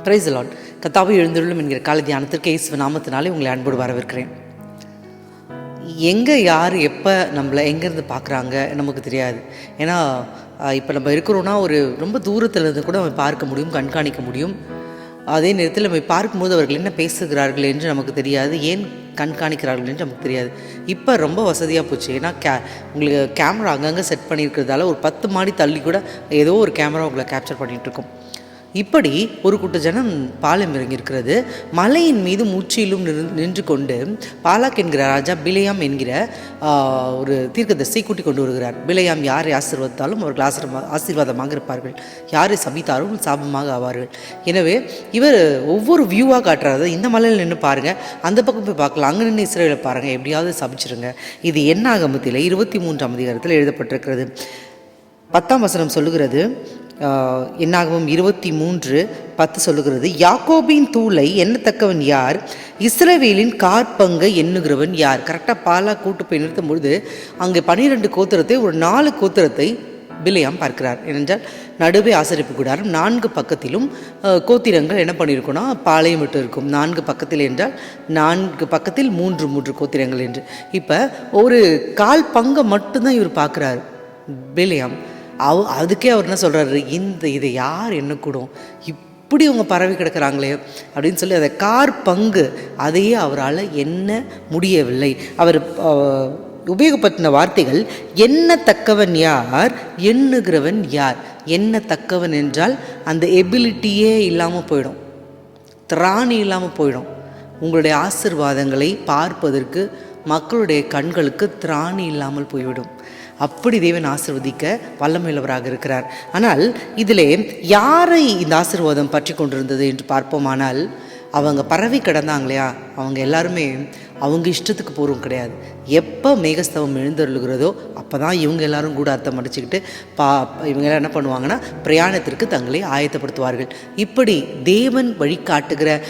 Praise the Lord. கர்த்தாவே எழுந்தருளும் என்கிற காலை தியானத்திற்கு இயேசு நாமத்தினாலே உங்களை அன்போடு வரவேற்கிறேன். எங்கே யார் எப்போ நம்மளை எங்கேருந்து பார்க்குறாங்க நமக்கு தெரியாது. ஏன்னா இப்போ நம்ம இருக்கிறோன்னா ஒரு ரொம்ப தூரத்தில் இருந்து கூட நம்ம பார்க்க முடியும், கண்காணிக்க முடியும். அதே நேரத்தில் நம்ம பார்க்கும்போது அவர்கள் என்ன பேசுகிறார்கள் என்று நமக்கு தெரியாது, ஏன் கண்காணிக்கிறார்கள் என்று நமக்கு தெரியாது. இப்போ ரொம்ப வசதியாக போச்சு. ஏன்னா உங்களுக்கு கேமரா அங்கங்கே செட் பண்ணியிருக்கிறதால ஒரு 10 மாடி தள்ளி கூட ஏதோ ஒரு கேமரா உங்களை கேப்சர் பண்ணிகிட்ருக்கோம். இப்படி ஒரு கூட்ட ஜனம் பாலம் இறங்கியிருக்கிறது. மலையின் மீது முற்றிலும் நின்று கொண்டு பாலாக் என்கிற ராஜா பிலேயாம் என்கிற ஒரு தீர்க்கதரிசியை கூட்டிக் கொண்டு வருகிறார். பிலேயாம் யாரை ஆசீர்வதித்தாலும் அவர்கள் ஆசீர்வாதமாக இருப்பார்கள், யாரை சபித்தாலும் சாபமாக ஆவார்கள். எனவே இவர் ஒவ்வொரு வியூவாக காட்டுறாரு. இந்த மலையில் நின்று பாருங்கள், அந்த பக்கம் போய் பார்க்கலாம், அங்கே நின்று இஸ்ரவேலை பாருங்கள், எப்படியாவது சபிச்சிருங்க. இது என்னாகமத்தில் 23ஆம் அதிகாரத்தில் எழுதப்பட்டிருக்கிறது. 10ஆம் வசனம் சொல்லுகிறது, என்னாகவும் 23:10 சொல்லுகிறது, யாக்கோபின் தூளை எண்ணத்தக்கவன் யார், இஸ்ரவேலின் காற்பங்கை எண்ணுகிறவன் யார். கரெக்டாக பாலா கூட்டு போய் நிறுத்தும் பொழுது அங்கே 12 கோத்திரத்தை ஒரு 4 கோத்திரத்தை பிலேயாம் பார்க்கிறார். ஏனென்றால் நடுவே ஆசரிப்பு கூடாரம், 4 பக்கத்திலும் கோத்திரங்கள் என்ன பண்ணியிருக்குன்னா பாளையம் விட்டு இருக்கும். 4 பக்கத்தில் என்றால் 4 பக்கத்தில் 3 கோத்திரங்கள் என்று. இப்போ ஒரு கால் பங்கை மட்டும்தான் இவர் பார்க்குறாரு பிலேயாம். அதுக்கே அவர் என்ன சொல்கிறாரு, இதை யார் எண்ணக்கூடும், இப்படி அவங்க பரவி கிடக்கிறாங்களே அப்படின்னு சொல்லி அதை பங்கு அதையே அவரால் எண்ண முடியவில்லை. அவர் உபயோகப்படுத்தின வார்த்தைகள் எண்ணத்தக்கவன் யார், எண்ணுகிறவன் யார். எண்ணத்தக்கவன் என்றால் அந்த எபிலிட்டியே இல்லாமல் போயிடும், திராணி இல்லாமல் போயிடும். உங்களுடைய ஆசீர்வாதங்களை பார்ப்பதற்கு மக்களுடைய கண்களுக்கு திராணி இல்லாமல் போய்விடும். அப்படி தேவன் ஆசீர்வதிக்க வல்லமையுள்ளவராக இருக்கிறார். ஆனால் இதிலே யாரை இந்த ஆசீர்வாதம் பற்றி கொண்டிருந்தது என்று பார்ப்போமானால், அவங்க பரவி கிடந்தாங்க இல்லையா, அவங்க எல்லாருமே அவங்க இஷ்டத்துக்கு போகிறோம் கிடையாது. எப்போ மேகஸ்தவம் எழுந்தருளுகிறதோ அப்போ தான் இவங்க எல்லாரும் கூட அர்த்தம் அடிச்சுக்கிட்டு இவங்க எல்லாம் என்ன பண்ணுவாங்கன்னா பிரயாணத்திற்கு தங்களை ஆயத்தப்படுத்துவார்கள். இப்படி தேவன் வழிகாட்டுகிற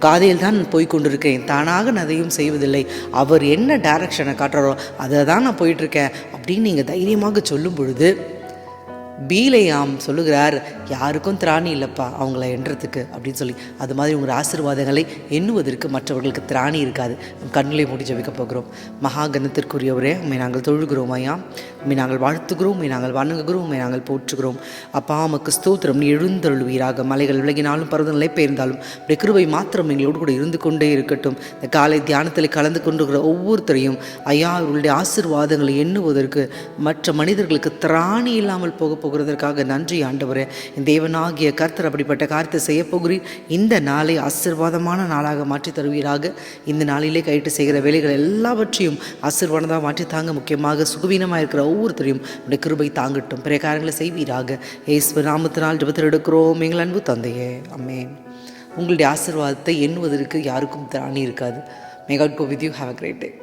காதையில் தான் நான் போய் கொண்டிருக்கேன், தானாக நான் அதையும் செய்வதில்லை, அவர் என்ன டைரக்ஷனை காட்டுறாரோ அதை தான் நான் போயிட்டுருக்கேன் அப்படின்னு நீங்கள் தைரியமாக சொல்லும் பொழுது பிலேயாம் சொல்லுகிறார், யாருக்கும் திராணி இல்லைப்பா அவங்கள எண்ணுறதுக்கு அப்படின்னு சொல்லி. அது மாதிரி உங்கள் ஆசீர்வாதங்களை எண்ணுவதற்கு மற்றவர்களுக்கு திராணி இருக்காது. கண்களை மூடி ஜெபிக்க போகிறோம். மகா கனத்திற்குரியவரே, உண்மை நாங்கள் தொழுகிறோம் ஐயா, உண்மை நாங்கள் வாழ்த்துகிறோம், உண்மை நாங்கள் வணங்குகிறோம், உண்மை நாங்கள் போற்றுகிறோம். அப்பா உமக்கு ஸ்தோத்திரம். நீ எழுந்தருள்வீராக. மலைகள் விலகினாலும் பருவநிலை பெயர்ந்தாலும் உடைய கிருபை மாத்திரம் எங்களோடு கூட இருந்து கொண்டே இருக்கட்டும். இந்த காலை தியானத்தில் கலந்து கொண்டிருக்கிற ஒவ்வொருத்தரையும் ஐயா அவர்களுடைய ஆசீர்வாதங்களை எண்ணுவதற்கு மற்ற மனிதர்களுக்கு திராணி இல்லாமல் போகிறதற்காக நன்றி ஆண்டவரே. தேவனாகிய கர்த்தர் அப்படிப்பட்ட காரியத்தை செய்ய போகிறீர். இந்த நாளை ஆசீர்வாதமான நாளாக மாற்றி தருவீராக. இந்த நாளிலே கைட்டு செய்கிற வேலைகள் எல்லாவற்றையும் ஆசீர்வாதமாக மாற்றி தாங்க. முக்கியமாக சுகவீனமாக இருக்கிற ஒவ்வொருத்தரையும் உடைய கிருபை தாங்கட்டும். பிற காரியங்களை செய்வீராக. இயேசு நாமத்தினால் ஜெபத்தில் எடுக்கிறோம் எங்கள் அன்பு தந்தையே, ஆமென். உங்களுடைய ஆசீர்வாதத்தை எண்ணுவதற்கு யாருக்கும் திராணி இருக்காது. May God go with you. Have a great day.